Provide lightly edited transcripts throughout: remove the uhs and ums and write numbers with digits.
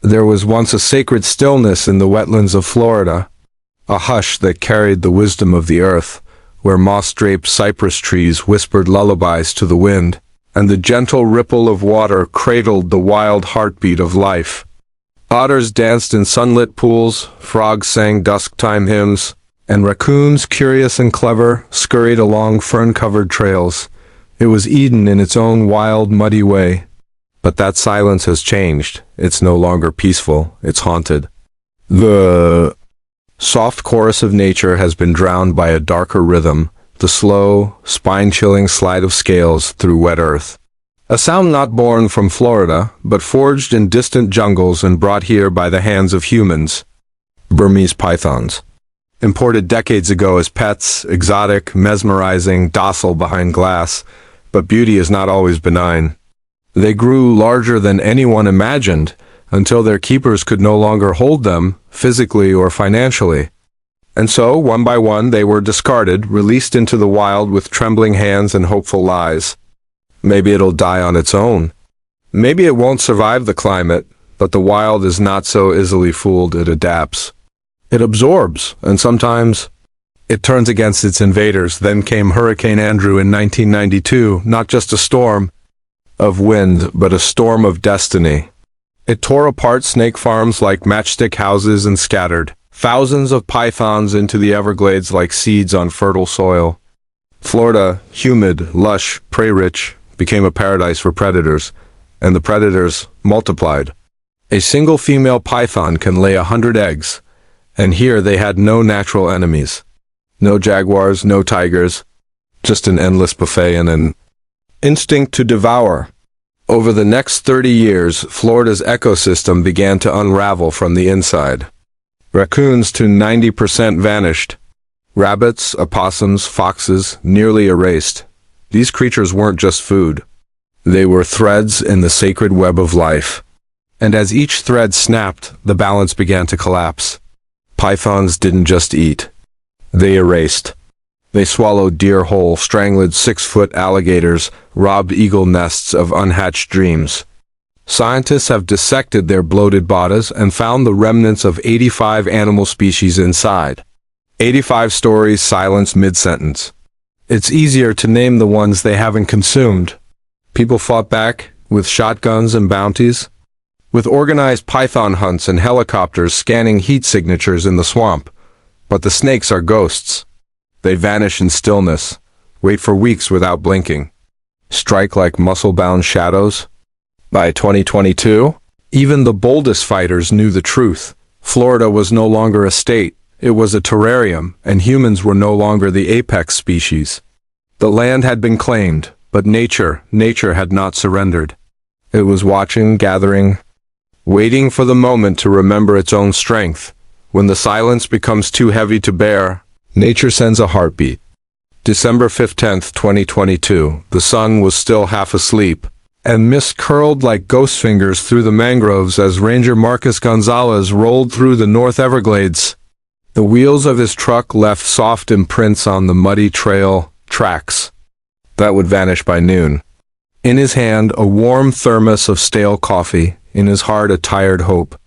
There was once a sacred stillness in the wetlands of Florida, a hush that carried the wisdom of the earth, where moss-draped cypress trees whispered lullabies to the wind, and the gentle ripple of water cradled the wild heartbeat of life. Otters danced in sunlit pools, frogs sang dusk-time hymns, and raccoons, curious and clever, scurried along fern-covered trails. It was Eden in its own wild, muddy way. But that silence has changed. It's no longer peaceful, it's haunted. The soft chorus of nature has been drowned by a darker rhythm, the slow, spine-chilling slide of scales through wet earth. A sound not born from Florida, but forged in distant jungles and brought here by the hands of humans. Burmese pythons. Imported decades ago as pets, exotic, mesmerizing, docile behind glass, but beauty is not always benign. They grew larger than anyone imagined, until their keepers could no longer hold them, physically or financially. And so, one by one, they were discarded, released into the wild with trembling hands and hopeful lies. Maybe it'll die on its own. Maybe it won't survive the climate, but the wild is not so easily fooled. It adapts. It absorbs, and sometimes it turns against its invaders. Then came Hurricane Andrew in 1992, not just a storm of wind, but a storm of destiny. It tore apart snake farms like matchstick houses and scattered thousands of pythons into the Everglades like seeds on fertile soil. Florida, humid, lush, prey-rich, became a paradise for predators, and the predators multiplied. A single female python can lay 100 eggs, and here they had no natural enemies. No jaguars, no tigers, just an endless buffet and an instinct to devour. Over the next 30 years, Florida's ecosystem began to unravel from the inside. Raccoons to 90% vanished. Rabbits, opossums, foxes, nearly erased. These creatures weren't just food. They were threads in the sacred web of life. And as each thread snapped, the balance began to collapse. Pythons didn't just eat. They erased. They swallowed deer whole, strangled 6-foot alligators, robbed eagle nests of unhatched dreams. Scientists have dissected their bloated bodies and found the remnants of 85 animal species inside. 85 stories silenced mid-sentence. It's easier to name the ones they haven't consumed. People fought back with shotguns and bounties, with organized python hunts and helicopters scanning heat signatures in the swamp. But the snakes are ghosts. They vanish in stillness, wait for weeks without blinking, strike like muscle-bound shadows. By 2022, even the boldest fighters knew the truth. Florida was no longer a state, it was a terrarium, and humans were no longer the apex species. The land had been claimed, but nature had not surrendered. It was watching, gathering, waiting for the moment to remember its own strength. When the silence becomes too heavy to bear, nature sends a heartbeat. December 15th, 2022, the sun was still half asleep, and mist curled like ghost fingers through the mangroves as Ranger Marcus Gonzalez rolled through the North Everglades. The wheels of his truck left soft imprints on the muddy trail tracks that would vanish by noon. In his hand, a warm thermos of stale coffee, in his heart a tired hope.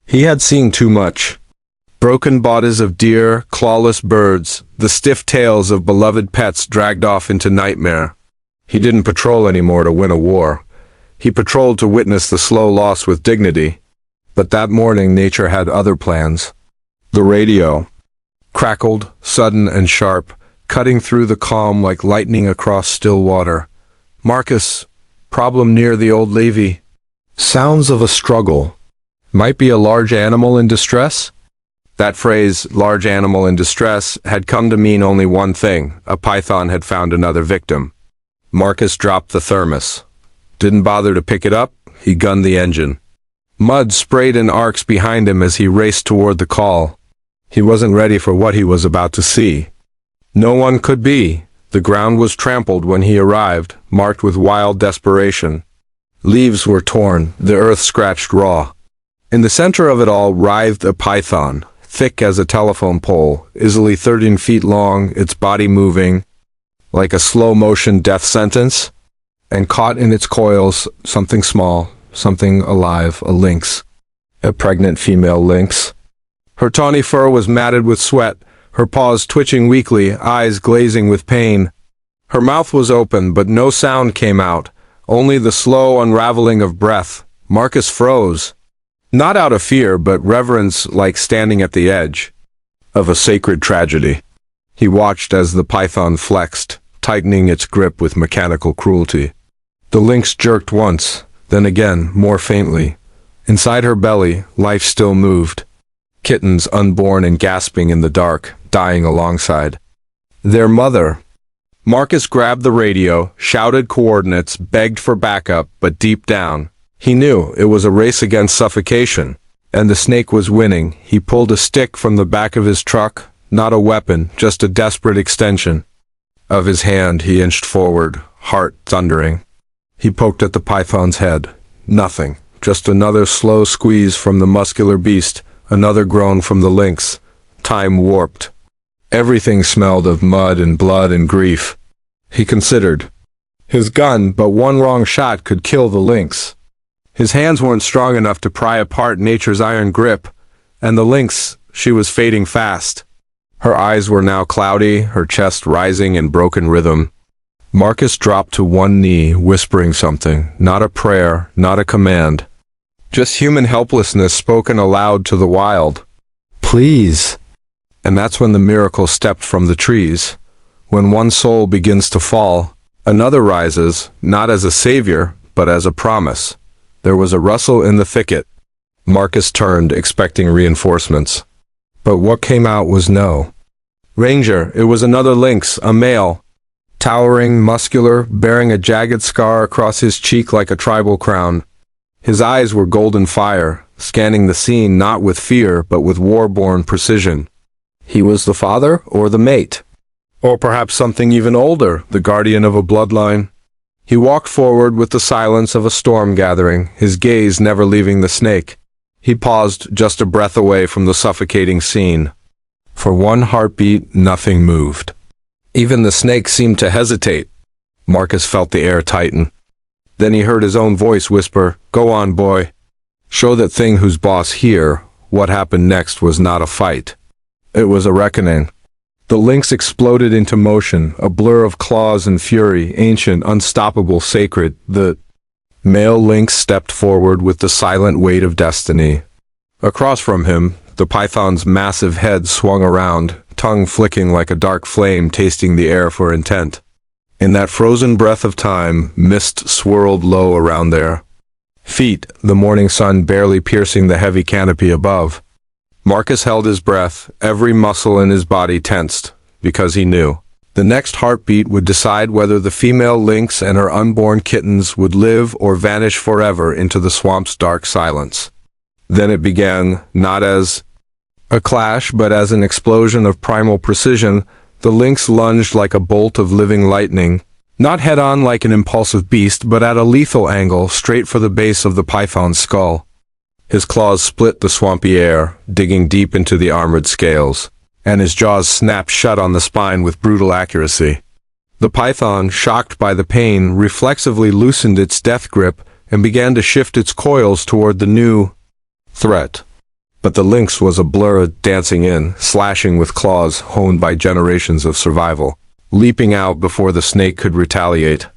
He had seen too much. Broken bodies of deer, clawless birds, the stiff tails of beloved pets dragged off into nightmare. He didn't patrol anymore to win a war. He patrolled to witness the slow loss with dignity. But that morning nature had other plans. The radio crackled, sudden and sharp, cutting through the calm like lightning across still water. Marcus, problem near the old levee. Sounds of a struggle. Might be a large animal in distress? That phrase, large animal in distress, had come to mean only one thing. A python had found another victim. Marcus dropped the thermos. Didn't bother to pick it up, he gunned the engine. Mud sprayed in arcs behind him as he raced toward the call. He wasn't ready for what he was about to see. No one could be. The ground was trampled when he arrived, marked with wild desperation. Leaves were torn, the earth scratched raw. In the center of it all writhed a python, thick as a telephone pole, easily 13 feet long, its body moving like a slow-motion death sentence, and caught in its coils something small, something alive, a lynx. A pregnant female lynx. Her tawny fur was matted with sweat, her paws twitching weakly, eyes glazing with pain. Her mouth was open, but no sound came out, only the slow unraveling of breath. Marcus froze. Not out of fear, but reverence, like standing at the edge of a sacred tragedy. He watched as the python flexed, tightening its grip with mechanical cruelty. The lynx jerked once, then again, more faintly. Inside her belly, life still moved. Kittens unborn and gasping in the dark, dying alongside their mother. Marcus grabbed the radio, shouted coordinates, begged for backup, but deep down, he knew it was a race against suffocation, and the snake was winning. He pulled a stick from the back of his truck, not a weapon, just a desperate extension of his hand. He inched forward, heart thundering. He poked at the python's head. Nothing. Just another slow squeeze from the muscular beast, another groan from the lynx. Time warped. Everything smelled of mud and blood and grief. He considered his gun, but one wrong shot could kill the lynx. His hands weren't strong enough to pry apart nature's iron grip, and the lynx, she was fading fast. Her eyes were now cloudy, her chest rising in broken rhythm. Marcus dropped to one knee, whispering something, not a prayer, not a command. Just human helplessness spoken aloud to the wild. Please. And that's when the miracle stepped from the trees. When one soul begins to fall, another rises, not as a savior, but as a promise. There was a rustle in the thicket. Marcus turned, expecting reinforcements. But what came out was no ranger. It was another lynx, a male. Towering, muscular, bearing a jagged scar across his cheek like a tribal crown. His eyes were golden fire, scanning the scene not with fear, but with war-born precision. He was the father or the mate? Or perhaps something even older, the guardian of a bloodline? He walked forward with the silence of a storm gathering, his gaze never leaving the snake. He paused, just a breath away from the suffocating scene. For one heartbeat, nothing moved. Even the snake seemed to hesitate. Marcus felt the air tighten. Then he heard his own voice whisper, "Go on, boy. Show that thing who's boss here." What happened next was not a fight. It was a reckoning. The lynx exploded into motion, a blur of claws and fury, ancient, unstoppable, sacred. The male lynx stepped forward with the silent weight of destiny. Across from him, the python's massive head swung around, tongue flicking like a dark flame, tasting the air for intent. In that frozen breath of time, mist swirled low around their feet, the morning sun barely piercing the heavy canopy above. Marcus held his breath, every muscle in his body tensed, because he knew the next heartbeat would decide whether the female lynx and her unborn kittens would live or vanish forever into the swamp's dark silence. Then it began, not as a clash, but as an explosion of primal precision. The lynx lunged like a bolt of living lightning, not head-on like an impulsive beast, but at a lethal angle, straight for the base of the python's skull. His claws split the swampy air, digging deep into the armored scales, and his jaws snapped shut on the spine with brutal accuracy. The python, shocked by the pain, reflexively loosened its death grip and began to shift its coils toward the new threat. But the lynx was a blur dancing in, slashing with claws honed by generations of survival, leaping out before the snake could retaliate.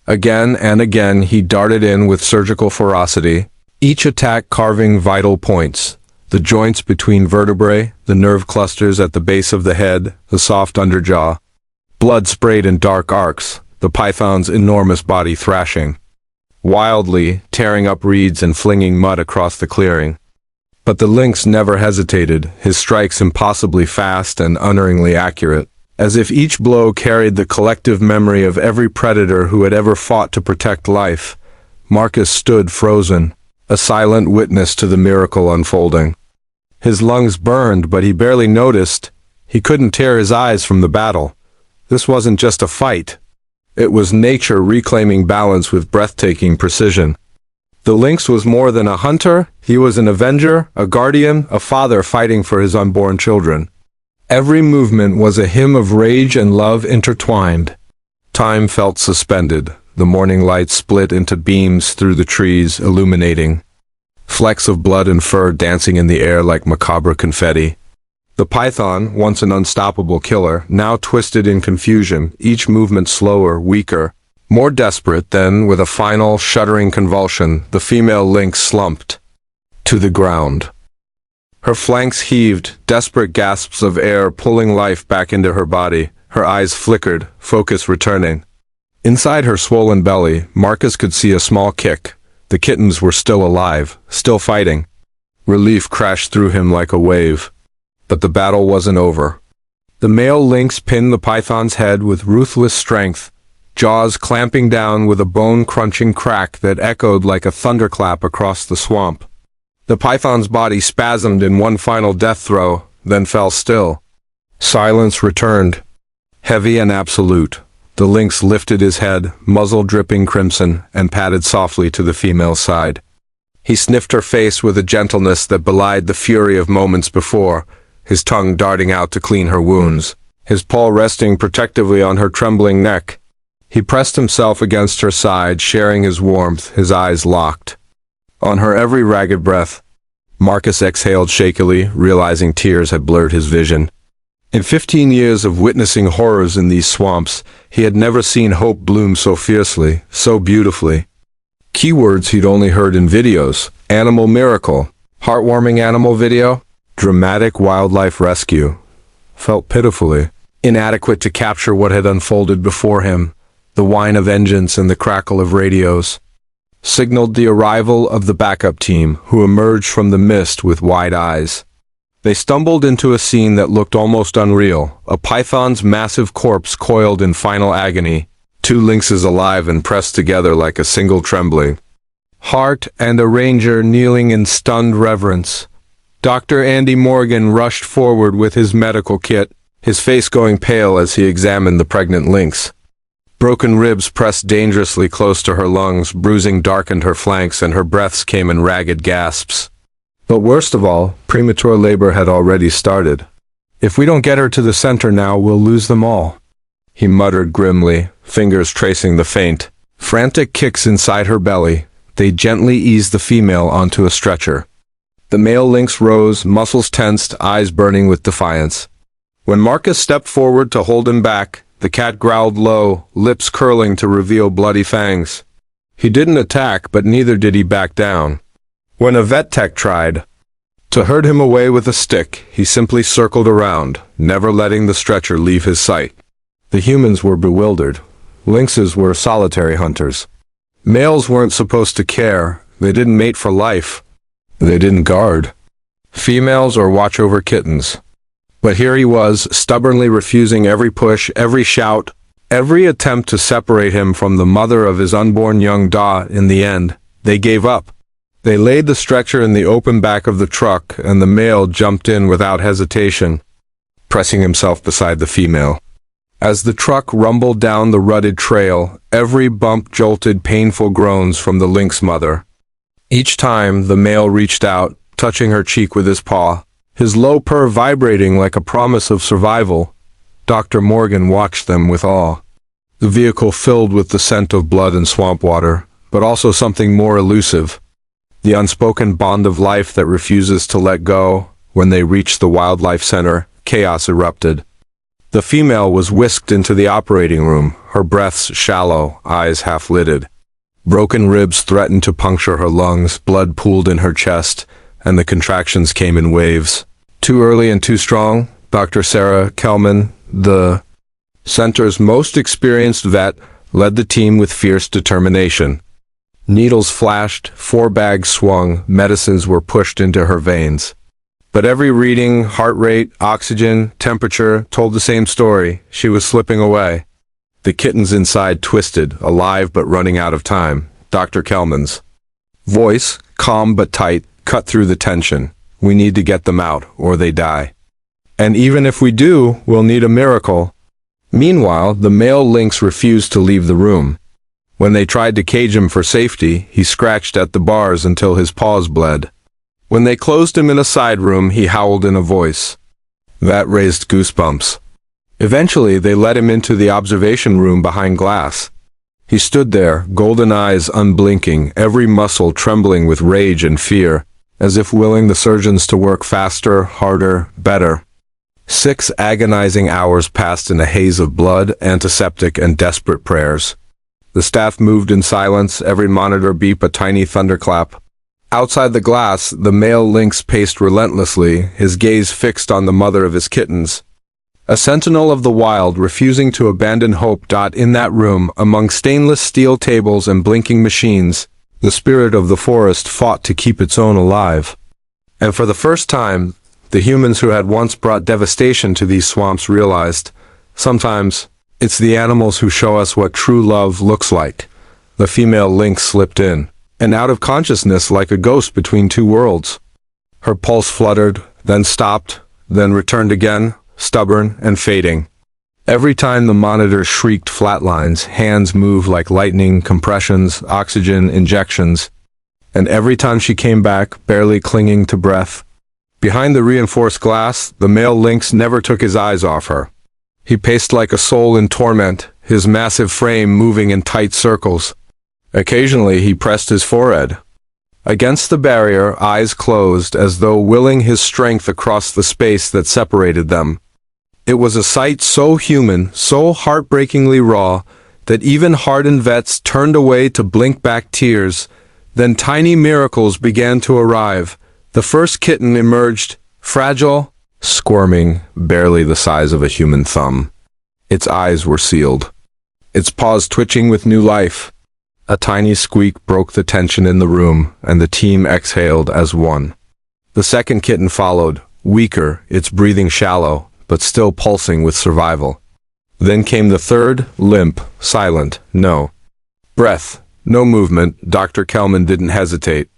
Again and again he darted in with surgical ferocity, each attack carving vital points, the joints between vertebrae, the nerve clusters at the base of the head, the soft underjaw. Blood sprayed in dark arcs, the python's enormous body thrashing wildly, tearing up reeds and flinging mud across the clearing. But the lynx never hesitated, his strikes impossibly fast and unerringly accurate, as if each blow carried the collective memory of every predator who had ever fought to protect life. Marcus stood frozen, a silent witness to the miracle unfolding. His lungs burned, but he barely noticed. He couldn't tear his eyes from the battle. This wasn't just a fight. It was nature reclaiming balance with breathtaking precision. The lynx was more than a hunter, he was an avenger, a guardian, a father fighting for his unborn children. Every movement was a hymn of rage and love intertwined. Time felt suspended, the morning light split into beams through the trees, illuminating flecks of blood and fur dancing in the air like macabre confetti. The python, once an unstoppable killer, now twisted in confusion, each movement slower, weaker, more desperate. Then, with a final, shuddering convulsion, the female lynx slumped to the ground. Her flanks heaved, desperate gasps of air pulling life back into her body. Her eyes flickered, focus returning. Inside her swollen belly, Marcus could see a small kick. The kittens were still alive, still fighting. Relief crashed through him like a wave. But the battle wasn't over. The male lynx pinned the python's head with ruthless strength, jaws clamping down with a bone-crunching crack that echoed like a thunderclap across the swamp. The python's body spasmed in one final death throe, then fell still. Silence returned, heavy and absolute. The lynx lifted his head, muzzle dripping crimson, and padded softly to the female's side. He sniffed her face with a gentleness that belied the fury of moments before, his tongue darting out to clean her wounds, his paw resting protectively on her trembling neck. He pressed himself against her side, sharing his warmth, his eyes locked. On her every ragged breath, Marcus exhaled shakily, realizing tears had blurred his vision. In 15 years of witnessing horrors in these swamps, he had never seen hope bloom so fiercely, so beautifully. Keywords he'd only heard in videos: animal miracle, heartwarming animal video, dramatic wildlife rescue. Felt pitifully inadequate to capture what had unfolded before him. The whine of engines and the crackle of radios signaled the arrival of the backup team, who emerged from the mist with wide eyes. They stumbled into a scene that looked almost unreal, a python's massive corpse coiled in final agony, two lynxes alive and pressed together like a single trembling heart, and a ranger kneeling in stunned reverence. Dr. Andy Morgan rushed forward with his medical kit, his face going pale as he examined the pregnant lynx. Broken ribs pressed dangerously close to her lungs, bruising darkened her flanks, and her breaths came in ragged gasps. But worst of all, premature labor had already started. "If we don't get her to the center now, we'll lose them all," he muttered grimly, fingers tracing the faint, frantic kicks inside her belly. They gently eased the female onto a stretcher. The male lynx rose, muscles tensed, eyes burning with defiance. When Marcus stepped forward to hold him back, the cat growled low, lips curling to reveal bloody fangs. He didn't attack, but neither did he back down. When a vet tech tried to herd him away with a stick, he simply circled around, never letting the stretcher leave his sight. The humans were bewildered. Lynxes were solitary hunters. Males weren't supposed to care. They didn't mate for life. They didn't guard females or watch over kittens. But here he was, stubbornly refusing every push, every shout, every attempt to separate him from the mother of his unborn young da. In the end, they gave up. They laid the stretcher in the open back of the truck, and the male jumped in without hesitation, pressing himself beside the female. As the truck rumbled down the rutted trail, every bump jolted painful groans from the lynx mother. Each time, the male reached out, touching her cheek with his paw, his low purr vibrating like a promise of survival. Dr. Morgan watched them with awe. The vehicle filled with the scent of blood and swamp water, but also something more elusive. The unspoken bond of life that refuses to let go. When they reached the wildlife center, chaos erupted. The female was whisked into the operating room, her breaths shallow, eyes half-lidded. Broken ribs threatened to puncture her lungs, blood pooled in her chest, and the contractions came in waves. Too early and too strong, Dr. Sarah Kelman, the center's most experienced vet, led the team with fierce determination. Needles flashed, 4 bags swung, medicines were pushed into her veins. But every reading, heart rate, oxygen, temperature, told the same story. She was slipping away. The kittens inside twisted, alive but running out of time. Dr. Kelman's voice, calm but tight, cut through the tension. "We need to get them out, or they die. And even if we do, we'll need a miracle." Meanwhile, the male lynx refused to leave the room. When they tried to cage him for safety, he scratched at the bars until his paws bled. When they closed him in a side room, he howled in a voice that raised goosebumps. Eventually, they let him into the observation room behind glass. He stood there, golden eyes unblinking, every muscle trembling with rage and fear, as if willing the surgeons to work faster, harder, better. 6 agonizing hours passed in a haze of blood, antiseptic, and desperate prayers. The staff moved in silence, every monitor beep a tiny thunderclap. Outside the glass, the male lynx paced relentlessly, his gaze fixed on the mother of his kittens. A sentinel of the wild, refusing to abandon hope. In that room, among stainless steel tables and blinking machines, the spirit of the forest fought to keep its own alive. And for the first time, the humans who had once brought devastation to these swamps realized, sometimes, it's the animals who show us what true love looks like. The female lynx slipped in, and out of consciousness like a ghost between two worlds. Her pulse fluttered, then stopped, then returned again, stubborn and fading. Every time the monitor shrieked flatlines, hands moved like lightning, compressions, oxygen injections. And every time she came back, barely clinging to breath. Behind the reinforced glass, the male lynx never took his eyes off her. He paced like a soul in torment, his massive frame moving in tight circles. Occasionally he pressed his forehead against the barrier, eyes closed, as though willing his strength across the space that separated them. It was a sight so human, so heartbreakingly raw, that even hardened vets turned away to blink back tears. Then tiny miracles began to arrive. The first kitten emerged, fragile, squirming, barely the size of a human thumb. Its eyes were sealed, its paws twitching with new life. A tiny squeak broke the tension in the room, and the team exhaled as one. The second kitten followed, weaker, its breathing shallow, but still pulsing with survival. Then came the third, limp, silent, no breath, no movement. Dr. Kelman didn't hesitate.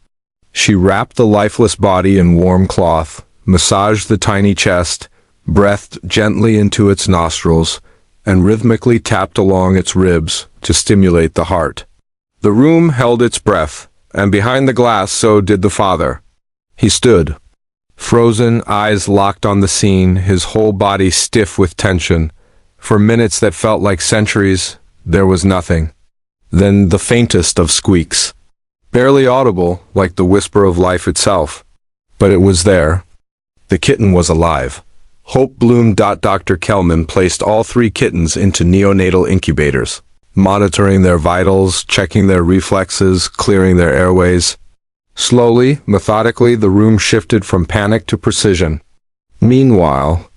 She wrapped the lifeless body in warm cloth, massaged the tiny chest, breathed gently into its nostrils, and rhythmically tapped along its ribs to stimulate the heart. The room held its breath, and behind the glass so did the father. He stood, frozen, eyes locked on the scene, his whole body stiff with tension. For minutes that felt like centuries, there was nothing. Then the faintest of squeaks. Barely audible, like the whisper of life itself. But it was there. The kitten was alive. Hope bloomed. Dr. Kelman placed all 3 kittens into neonatal incubators, monitoring their vitals, checking their reflexes, clearing their airways. Slowly, methodically, the room shifted from panic to precision. Meanwhile,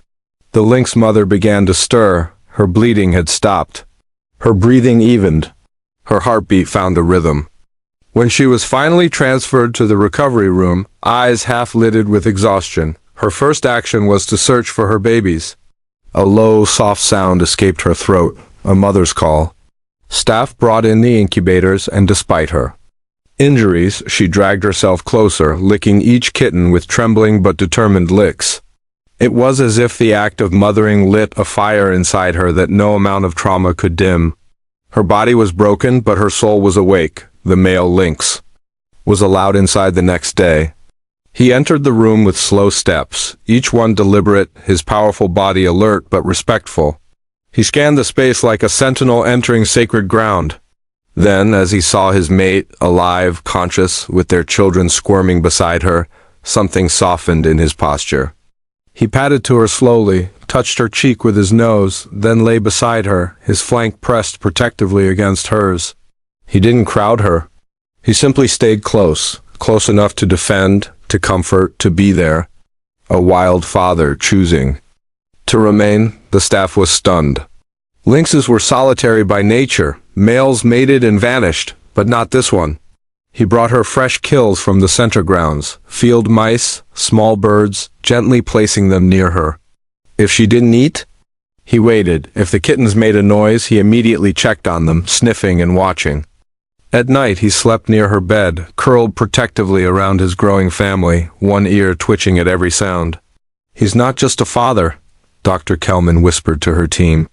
the lynx mother began to stir. Her bleeding had stopped. Her breathing evened. Her heartbeat found a rhythm. When she was finally transferred to the recovery room, eyes half-lidded with exhaustion, her first action was to search for her babies. A low, soft sound escaped her throat, a mother's call. Staff brought in the incubators, and despite her injuries, she dragged herself closer, licking each kitten with trembling but determined licks. It was as if the act of mothering lit a fire inside her that no amount of trauma could dim. Her body was broken, but her soul was awake. The male lynx was allowed inside the next day. He entered the room with slow steps, each one deliberate, his powerful body alert but respectful. He scanned the space like a sentinel entering sacred ground. Then, as he saw his mate, alive, conscious, with their children squirming beside her, something softened in his posture. He patted to her slowly, touched her cheek with his nose, then lay beside her, his flank pressed protectively against hers. He didn't crowd her. He simply stayed close, close enough to defend, to comfort, to be there. A wild father choosing to remain. The staff was stunned. Lynxes were solitary by nature. Males mated and vanished, but not this one. He brought her fresh kills from the center grounds, field mice, small birds, gently placing them near her. If she didn't eat, he waited. If the kittens made a noise, he immediately checked on them, sniffing and watching. At night, he slept near her bed, curled protectively around his growing family, one ear twitching at every sound. He's not just a father, Dr. Kelman whispered to her team.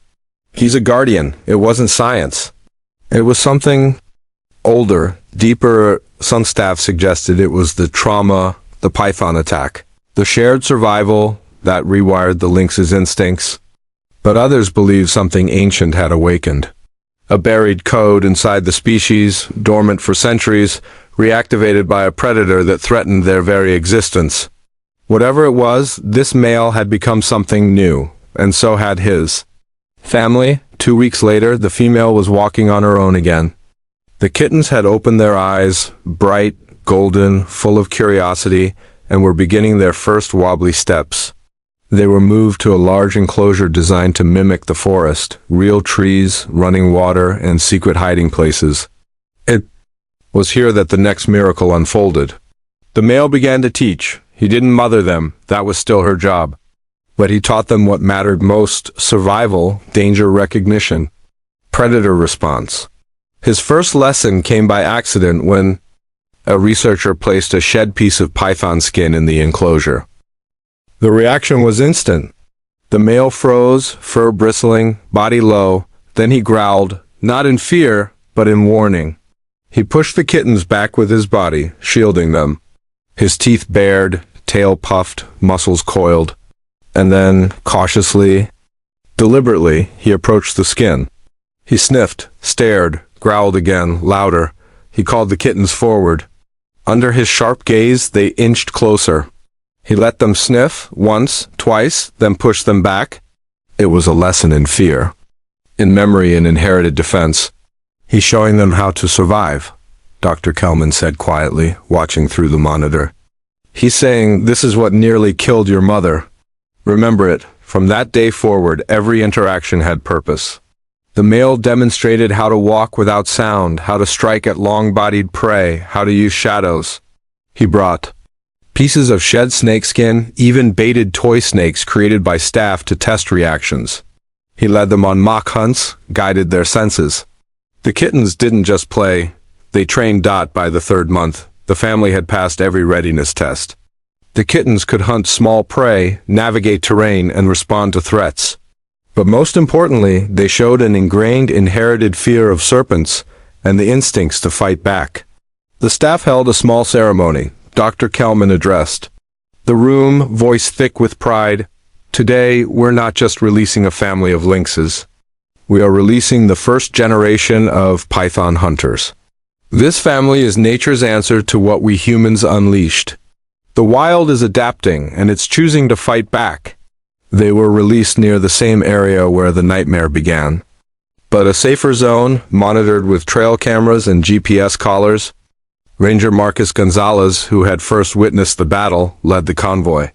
He's a guardian. It wasn't science. It was something older, deeper. Some staff suggested it was the trauma, the python attack, the shared survival that rewired the lynx's instincts. But others believed something ancient had awakened. A buried code inside the species, dormant for centuries, reactivated by a predator that threatened their very existence. Whatever it was, this male had become something new, and so had his family. 2 weeks later, the female was walking on her own again. The kittens had opened their eyes, bright, golden, full of curiosity, and were beginning their first wobbly steps. They were moved to a large enclosure designed to mimic the forest, real trees, running water, and secret hiding places. It was here that the next miracle unfolded. The male began to teach. He didn't mother them, that was still her job. But he taught them what mattered most: survival, danger recognition, predator response. His first lesson came by accident when a researcher placed a shed piece of python skin in the enclosure. The reaction was instant. The male froze, fur bristling, body low, then he growled, not in fear, but in warning. He pushed the kittens back with his body, shielding them. His teeth bared, tail puffed, muscles coiled. And then, cautiously, deliberately, he approached the skin. He sniffed, stared, growled again, louder. He called the kittens forward. Under his sharp gaze, they inched closer. He let them sniff, once, twice, then pushed them back. It was a lesson in fear, in memory and inherited defense. He's showing them how to survive, Dr. Kelman said quietly, watching through the monitor. He's saying, this is what nearly killed your mother. Remember it, from that day forward, every interaction had purpose. The male demonstrated how to walk without sound, how to strike at long-bodied prey, how to use shadows. He brought pieces of shed snakeskin, even baited toy snakes created by staff to test reactions. He led them on mock hunts, guided their senses. The kittens didn't just play, they trained. By the 3rd month, the family had passed every readiness test. The kittens could hunt small prey, navigate terrain, and respond to threats. But most importantly, they showed an ingrained, inherited fear of serpents and the instincts to fight back. The staff held a small ceremony. Dr. Kelman addressed the room, voice thick with pride. Today, we're not just releasing a family of lynxes. We are releasing the first generation of python hunters. This family is nature's answer to what we humans unleashed. The wild is adapting, and it's choosing to fight back. They were released near the same area where the nightmare began. But a safer zone, monitored with trail cameras and GPS collars. Ranger Marcus Gonzalez, who had first witnessed the battle, led the convoy.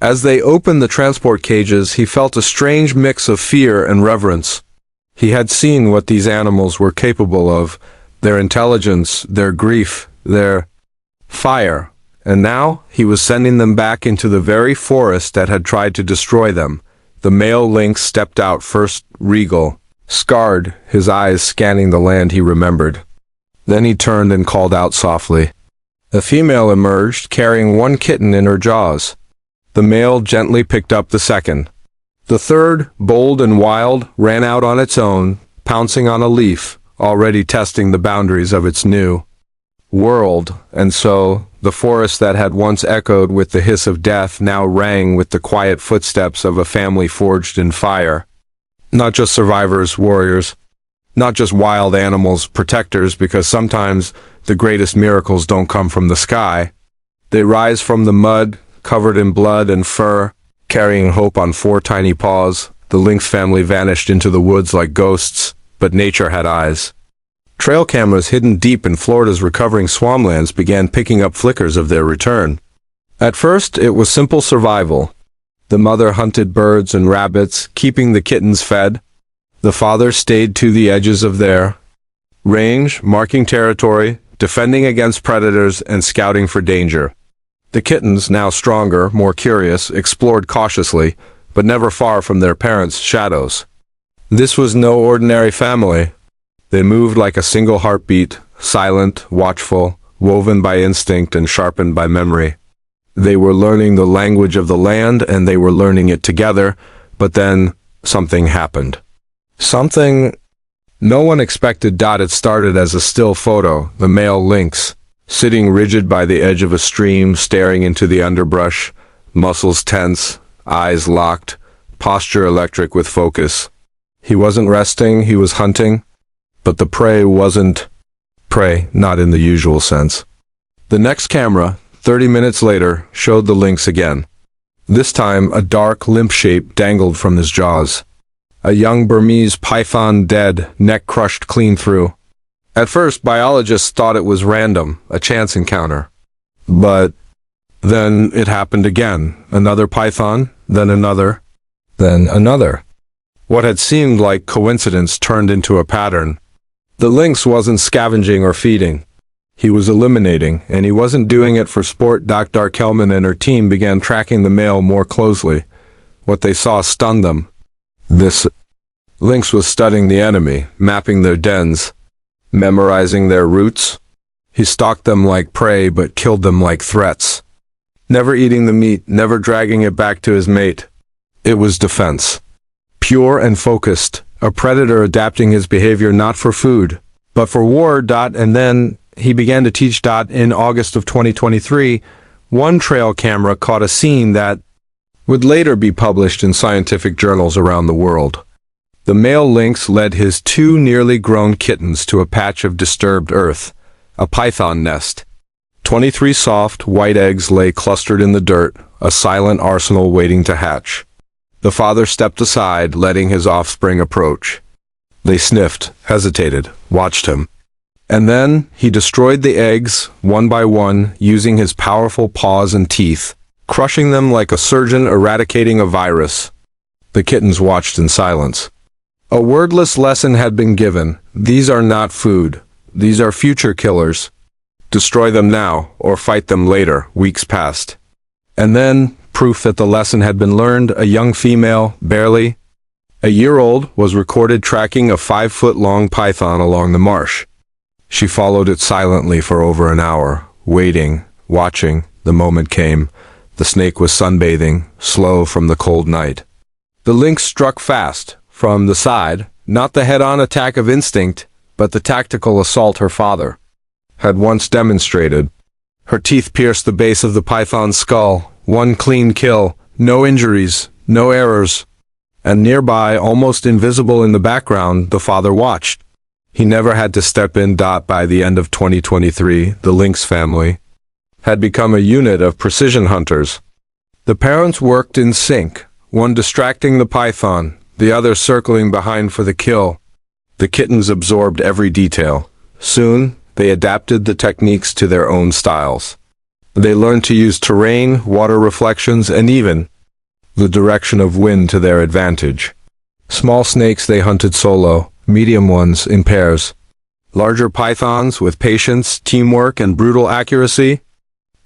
As they opened the transport cages, he felt a strange mix of fear and reverence. He had seen what these animals were capable of, their intelligence, their grief, their fire. And now, he was sending them back into the very forest that had tried to destroy them. The male lynx stepped out first, regal, scarred, his eyes scanning the land he remembered. Then he turned and called out softly. A female emerged, carrying one kitten in her jaws. The male gently picked up the second. The third, bold and wild, ran out on its own, pouncing on a leaf, already testing the boundaries of its new world. And so, the forest that had once echoed with the hiss of death now rang with the quiet footsteps of a family forged in fire. Not just survivors, warriors. Not just wild animals, protectors, because sometimes the greatest miracles don't come from the sky. They rise from the mud, covered in blood and fur, carrying hope on 4 tiny paws. The lynx family vanished into the woods like ghosts, but nature had eyes. Trail cameras hidden deep in Florida's recovering swamplands began picking up flickers of their return. At first, it was simple survival. The mother hunted birds and rabbits, keeping the kittens fed. The father stayed to the edges of their range, marking territory, defending against predators, and scouting for danger. The kittens, now stronger, more curious, explored cautiously, but never far from their parents' shadows. This was no ordinary family. They moved like a single heartbeat, silent, watchful, woven by instinct and sharpened by memory. They were learning the language of the land, and they were learning it together, but then something happened. Something no one expected. It started as a still photo, the male lynx, sitting rigid by the edge of a stream, staring into the underbrush, muscles tense, eyes locked, posture electric with focus. He wasn't resting, he was hunting. But the prey wasn't prey, not in the usual sense. The next camera, 30 minutes later, showed the lynx again. This time, a dark, limp shape dangled from his jaws. A young Burmese python dead, neck crushed clean through. At first, biologists thought it was random, a chance encounter. But then it happened again. Another python, then another, then another. What had seemed like coincidence turned into a pattern. The lynx wasn't scavenging or feeding. He was eliminating, and he wasn't doing it for sport. Dr. Kelman and her team began tracking the male more closely. What they saw stunned them. This lynx was studying the enemy, mapping their dens, memorizing their routes. He stalked them like prey but killed them like threats. Never eating the meat, never dragging it back to his mate. It was defense. Pure and focused, a predator adapting his behavior not for food, but for war. And then he began to teach. In August of 2023, one trail camera caught a scene that would later be published in scientific journals around the world. The male lynx led his two nearly grown kittens to a patch of disturbed earth, a python nest. 23 soft, white eggs lay clustered in the dirt, a silent arsenal waiting to hatch. The father stepped aside, letting his offspring approach. They sniffed, hesitated, watched him. And then he destroyed the eggs, one by one, using his powerful paws and teeth, crushing them like a surgeon eradicating a virus. The kittens watched in silence. A wordless lesson had been given. These are not food. These are future killers. Destroy them now, or fight them later. Weeks passed. And then, proof that the lesson had been learned, a young female, barely a year old, was recorded tracking a 5-foot-long python along the marsh. She followed it silently for over an hour, waiting, watching. The moment came. The snake was sunbathing, slow from the cold night. The lynx struck fast, from the side, not the head-on attack of instinct, but the tactical assault her father had once demonstrated. Her teeth pierced the base of the python's skull. One clean kill, no injuries, no errors. And nearby, almost invisible in the background, the father watched. He never had to step in. By the end of 2023, the Lynx family had become a unit of precision hunters. The parents worked in sync, one distracting the python, the other circling behind for the kill. The kittens absorbed every detail. Soon, they adapted the techniques to their own styles. They learned to use terrain, water reflections, and even the direction of wind to their advantage. Small snakes they hunted solo, medium ones in pairs. Larger pythons with patience, teamwork, and brutal accuracy.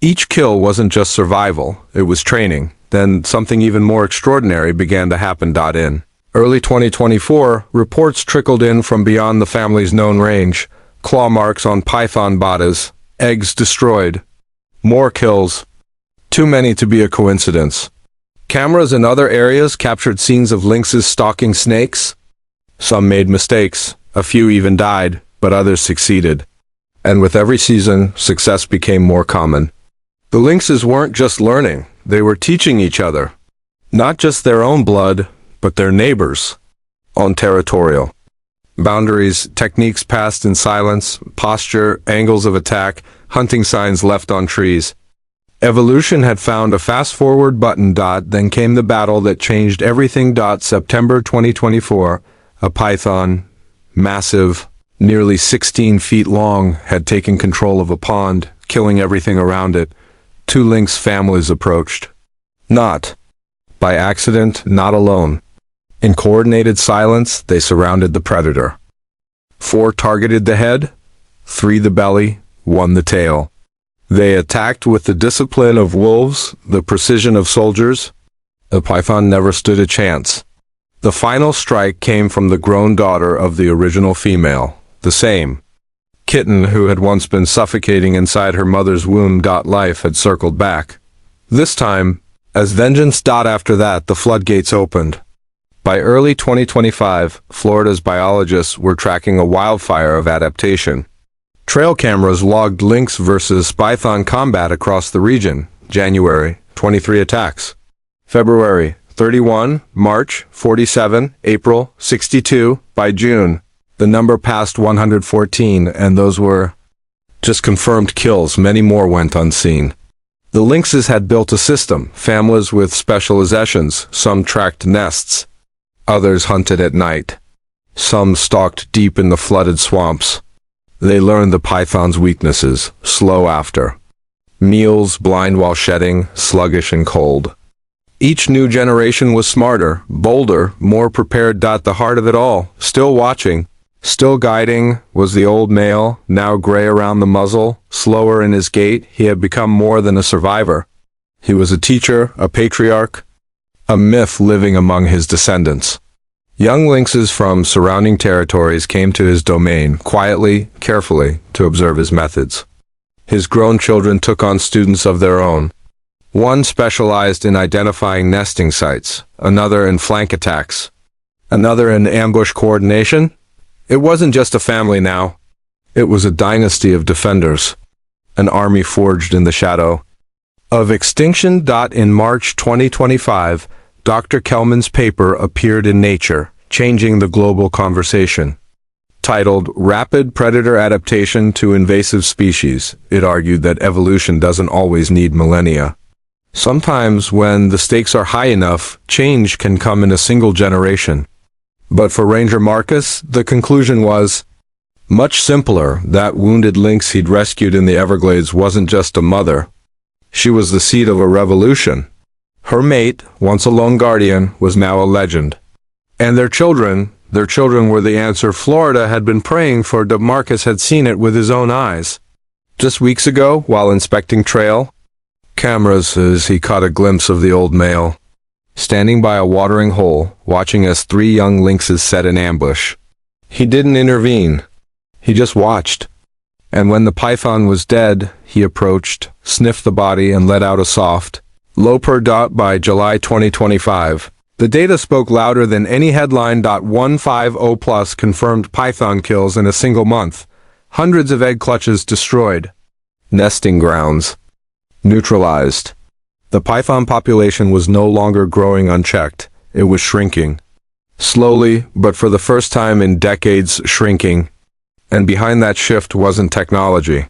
Each kill wasn't just survival, it was training. Then something even more extraordinary began to happen. In early 2024, reports trickled in from beyond the family's known range. Claw marks on python bodies, eggs destroyed. More kills. Too many to be a coincidence. Cameras in other areas captured scenes of lynxes stalking snakes. Some made mistakes, a few even died, but others succeeded. And with every season, success became more common. The lynxes weren't just learning, they were teaching each other. Not just their own blood, but their neighbors. On territorial boundaries, techniques passed in silence, posture, angles of attack, hunting signs left on trees. Evolution had found a fast-forward button. Then came the battle that changed everything. September 2024, a python, massive, nearly 16 feet long, had taken control of a pond, killing everything around it. Two lynx families approached. Not by accident, not alone. In coordinated silence, they surrounded the predator. 4 targeted the head, 3 the belly, 1 the tail. They attacked with the discipline of wolves, the precision of soldiers. The python never stood a chance. The final strike came from the grown daughter of the original female, the same kitten who had once been suffocating inside her mother's womb. Life had circled back. This time, as vengeance. After that, the floodgates opened. By early 2025, Florida's biologists were tracking a wildfire of adaptation. Trail cameras logged lynx versus python combat across the region. January, 23 attacks. February, 31, March, 47, April, 62. By June, The number passed 114, and those were just confirmed kills. Many more went unseen. The lynxes had built a system, families with specializations. Some tracked nests, others hunted at night. Some stalked deep in the flooded swamps. They learned the python's weaknesses, slow after meals, blind while shedding, sluggish and cold. Each new generation was smarter, bolder, more prepared. The heart of it all, still watching, still guiding, was the old male, now gray around the muzzle, slower in his gait. He had become more than a survivor. He was a teacher, a patriarch, a myth living among his descendants. Young lynxes from surrounding territories came to his domain, quietly, carefully, to observe his methods. His grown children took on students of their own. One specialized in identifying nesting sites, another in flank attacks, another in ambush coordination. It wasn't just a family now. It was a dynasty of defenders, an army forged in the shadow of extinction. In March 2025, Dr. Kelman's paper appeared in Nature, changing the global conversation. Titled Rapid Predator Adaptation to Invasive Species, it argued that evolution doesn't always need millennia. Sometimes, when the stakes are high enough, change can come in a single generation. But for Ranger Marcus, the conclusion was much simpler. That wounded lynx he'd rescued in the Everglades wasn't just a mother. She was the seed of a revolution. Her mate, once a lone guardian, was now a legend. And their children were the answer Florida had been praying for. Marcus had seen it with his own eyes. Just weeks ago, while inspecting trail cameras, he caught a glimpse of the old male, standing by a watering hole, watching as 3 young lynxes set an ambush. He didn't intervene. He just watched. And when the python was dead, he approached, sniffed the body, and let out a soft, low purr. By July 2025, the data spoke louder than any headline. 150+ confirmed python kills in a single month. Hundreds of egg clutches destroyed. Nesting grounds neutralized. The python population was no longer growing unchecked. It was shrinking. Slowly, but for the first time in decades, shrinking. And behind that shift wasn't technology.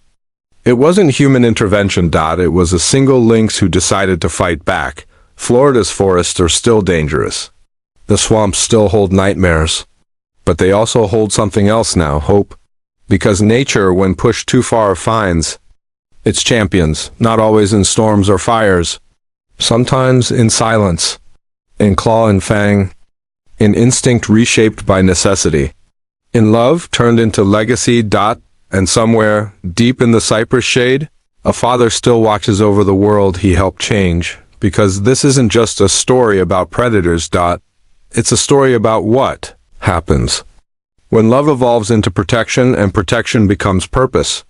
It wasn't human intervention. It was a single lynx who decided to fight back. Florida's forests are still dangerous. The swamps still hold nightmares. But they also hold something else now, hope. Because nature, when pushed too far, finds its champions, not always in storms or fires. Sometimes in silence, in claw and fang, in instinct reshaped by necessity, in love turned into legacy. And somewhere, deep in the cypress shade, a father still watches over the world he helped change. Because this isn't just a story about predators. It's a story about what happens when love evolves into protection and protection becomes purpose.